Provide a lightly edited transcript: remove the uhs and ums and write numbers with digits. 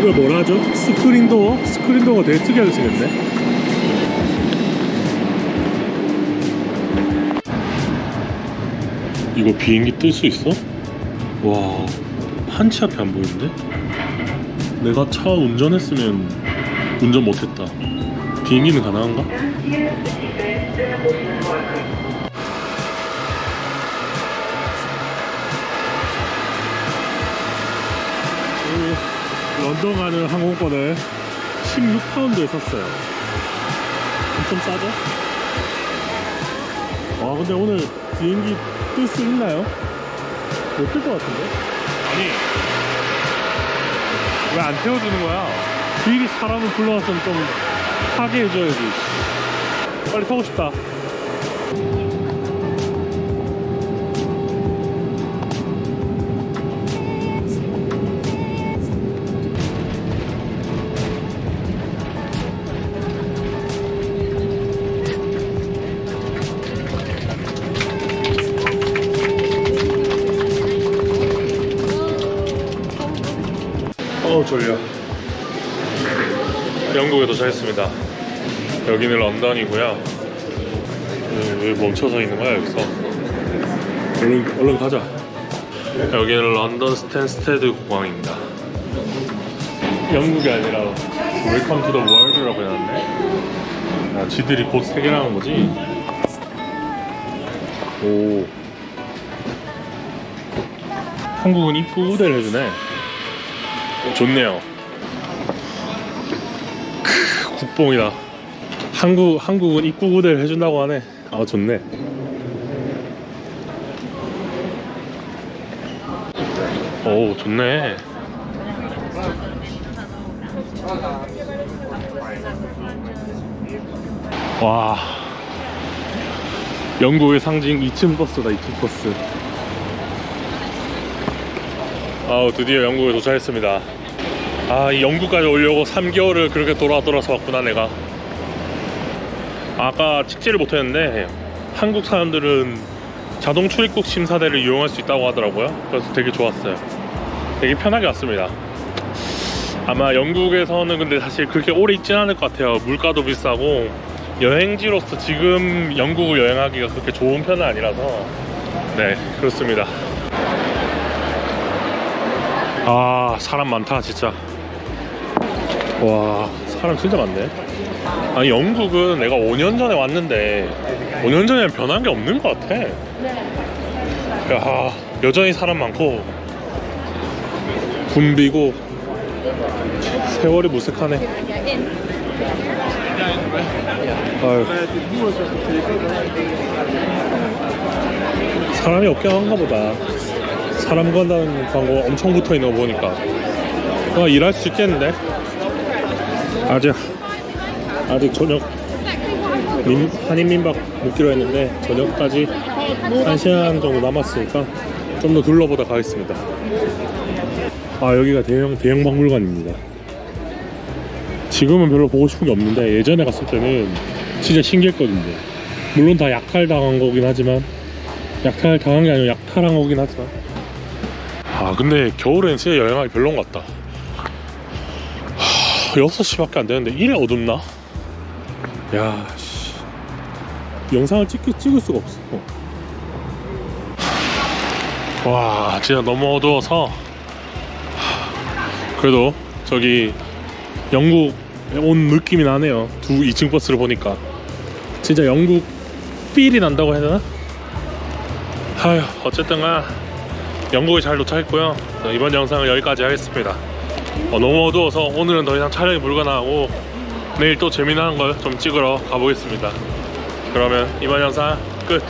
이걸 뭐라 하죠? 스크린 도어? 스크린 도어가 되게 특이하게 생겼네. 이거 비행기 뜰 수 있어? 와, 한치 앞이 안 보이는데? 내가 차 운전했으면 운전 못했다. 비행기는 가능한가? 런던 가는 항공권을 16파운드에 샀어요. 엄청 싸죠? 와, 근데 오늘 비행기 뜰 수 있나요? 못 뜰 것 같은데? 아니, 왜 안 태워주는 거야? 미리 사람을 불러와서는 좀 타게 해줘야지. 빨리 타고 싶다. 졸려. 영국에 도착했습니다. 여기는 런던이고요. 왜 멈춰서 있는 거야 여기서? 얼른 가자. 여기는 런던 스탠스테드 공항입니다. 영국이 아니라 웰컴 투 더 월드라고 해놨네. 아, 지들이 곧 세계라는 거지? 오, 한국은 입구 우대를 해주네. 좋네요. 국뽕이다. 한국은 입구 우대를 해준다고 하네. 아, 좋네. 오, 좋네. 와, 영국의 상징 2층 버스다. 2층 버스. 아우, 드디어 영국에 도착했습니다. 아, 이 영국까지 오려고 3개월을 그렇게 돌아서 왔구나 내가. 아까 찍지를 못했는데 한국 사람들은 자동 출입국 심사대를 이용할 수 있다고 하더라고요. 그래서 되게 좋았어요. 되게 편하게 왔습니다. 아마 영국에서는 근데 사실 그렇게 오래 있진 않을 것 같아요. 물가도 비싸고 여행지로서 지금 영국을 여행하기가 그렇게 좋은 편은 아니라서. 네, 그렇습니다. 아, 사람 많다 진짜. 와, 사람 진짜 많네. 아니, 영국은 내가 5년 전에 왔는데 5년 전에는 변한 게 없는 것 같아. 야, 여전히 사람 많고 붐비고 세월이 무색하네. 아유, 사람이 없긴 한가 보다. 사람 구한다는 광고 엄청 붙어있는 거 보니까 일할 수 있겠는데? 아직 저녁 한인민박 먹기로 했는데 저녁까지 1시간 정도 남았으니까 좀 더 둘러보다 가겠습니다. 아, 여기가 대형 박물관입니다. 지금은 별로 보고 싶은 게 없는데 예전에 갔을 때는 진짜 신기했거든요. 물론 다 약탈당한 거긴 하지만, 약탈당한 게 아니라 약탈한 거긴 하지만. 아, 근데 겨울엔 진짜 여행하기 별론 것 같다. 6시밖에 안 되는데 이래 어둡나? 야, 씨, 영상을 찍을 수가 없어. 와, 진짜 너무 어두워서. 그래도 저기 영국 온 느낌이 나네요. 2층 버스를 보니까 진짜 영국 필이 난다고 해야 되나? 아휴, 어쨌든 영국에 잘 도착했고요. 이번 영상은 여기까지 하겠습니다. 너무 어두워서 오늘은 더 이상 촬영이 불가능하고 내일 또 재미난 걸 좀 찍으러 가보겠습니다. 그러면 이번 영상 끝.